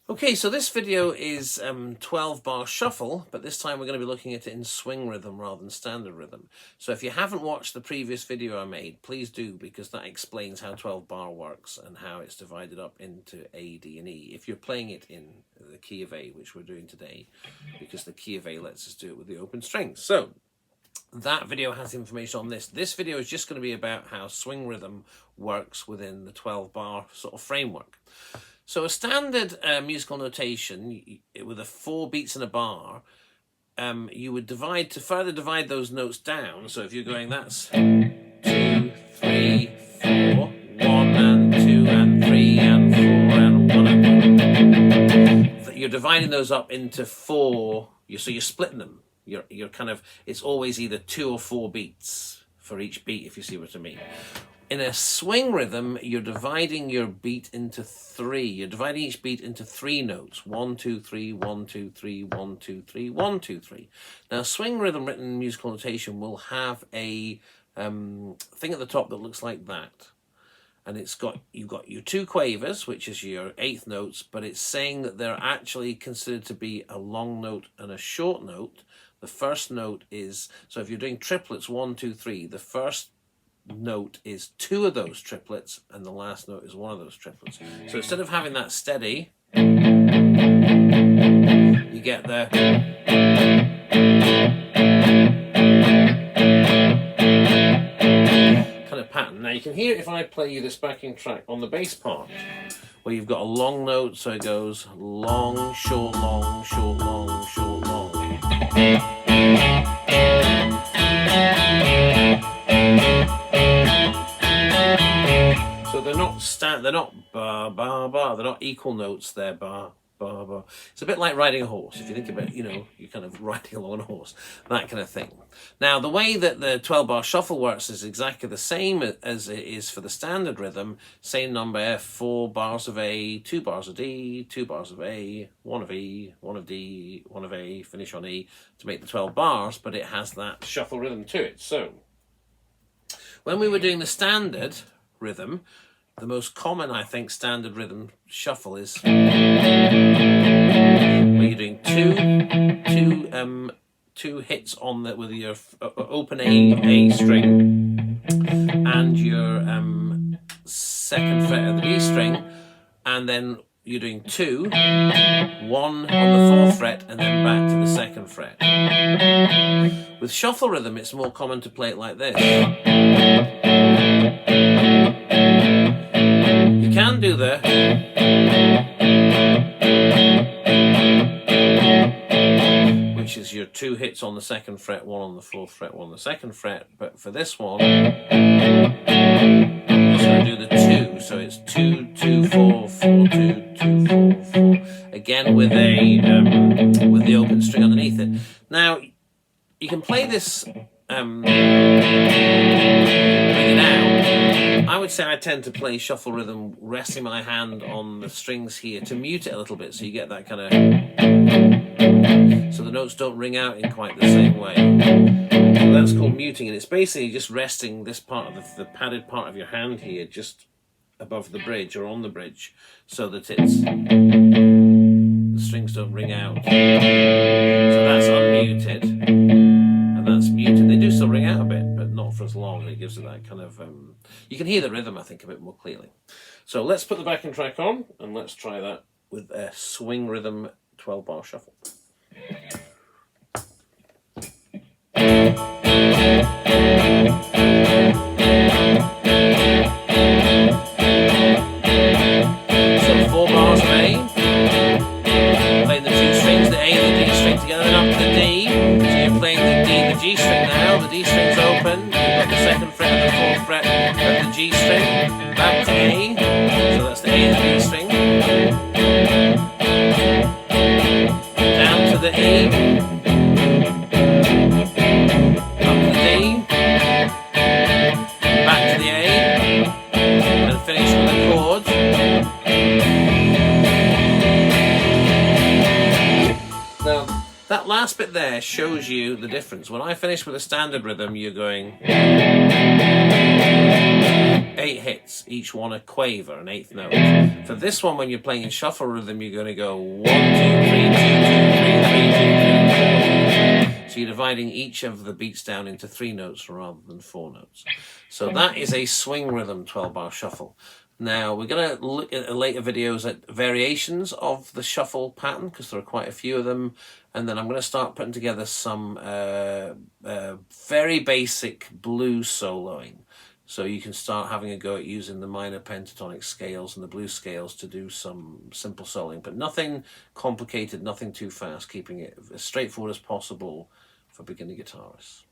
Okay, so this video is 12-bar shuffle, but this time we're going to be looking at it in swing rhythm rather than standard rhythm. So if you haven't watched the previous video I made, please do, because that explains how 12-bar works and how it's divided up into A, D, and E. If you're playing it in the key of A, which we're doing today, because the key of A lets us do it with the open strings. So that video has information on this. This video is just going to be about how swing rhythm works within the 12-bar sort of framework. So a standard musical notation with the 4 beats in a bar, you would further divide those notes down. So if you're going, that's 2, 3, 4, 1 and 2 and 3 and 4 and 1 and 2. You're dividing those up into 4. So you're splitting them. You're kind of, it's always either 2 or 4 beats for each beat, if you see what I mean. In a swing rhythm, you're dividing your beat into 3. You're dividing each beat into 3 notes. 1, 2, 3, 1, 2, 3, 1, 2, 3, 1, 2, 3. Now, swing rhythm written in musical notation will have a thing at the top that looks like that. And you've got your 2 quavers, which is your 8th notes, but it's saying that they're actually considered to be a long note and a short note. The first note is, so if you're doing triplets, 1, 2, 3, the first note is 2 of those triplets and the last note is 1 of those triplets. So instead of having that steady, you get the kind of pattern. Now you can hear it if I play you this backing track on the bass part, where you've got a long note, so it goes long, short, long, short, long, short, long. So they're not ba ba ba. They're not equal notes. They're ba ba ba. It's a bit like riding a horse. If you think about, you're kind of riding along on a horse, that kind of thing. Now, the way that the 12-bar shuffle works is exactly the same as it is for the standard rhythm. Same number: 4 bars of A, 2 bars of D, 2 bars of A, 1 of E, 1 of D, 1 of A. Finish on E to make the 12 bars, but it has that shuffle rhythm to it. So, when we were doing the standard rhythm, the most common, I think, standard rhythm shuffle is where you're doing two hits on with your open A string and your 2nd fret of the D string, and then you're doing 2, 1 on the 4th fret, and then back to the 2nd fret. With shuffle rhythm, it's more common to play it like this. You can do the which is your 2 hits on the 2nd fret, 1 on the 4th fret, 1 on the 2nd fret, but for this one, you're just going to do the 2, so it's 2, 2, 4, 4, 2, 2, 4, 4, again with the open string underneath it. Now, you can play this bring it out. I would say I tend to play shuffle rhythm resting my hand on the strings here to mute it a little bit, so you get that kind of, so the notes don't ring out in quite the same way. So that's called muting, and it's basically just resting this part of the padded part of your hand here just above the bridge or on the bridge, so that the strings don't ring out. So that's unmuted. That's muted. They do still ring out a bit, but not for as long. It gives it that kind of you can hear the rhythm, I think, a bit more clearly. So let's put the backing track on and let's try that with a swing rhythm 12-bar shuffle. So 4 bars of A, playing the 2 strings, the A and the D string together, and up to the D. So you're playing the D, the G string now. The D string's open. You've got the 2nd fret and the 4th fret of the G string. Back to A. So that's the A and the D string. Down to the E. Up to the D. Back to the A. And finish with the chords. Now, that last bit there shows you the difference. When I finish with a standard rhythm, you're going 8 hits, each one a quaver, an eighth note. For this one, when you're playing in shuffle rhythm, you're going to go 1, 2, 3, 2, 2, 3, 3, 2, 3, 4, 2, 3. So you're dividing each of the beats down into 3 notes rather than 4 notes. So that is a swing rhythm 12-bar shuffle. Now, we're going to look at later videos at variations of the shuffle pattern, because there are quite a few of them. And then I'm going to start putting together some very basic blues soloing. So you can start having a go at using the minor pentatonic scales and the blues scales to do some simple soloing. But nothing complicated, nothing too fast, keeping it as straightforward as possible for beginner guitarists.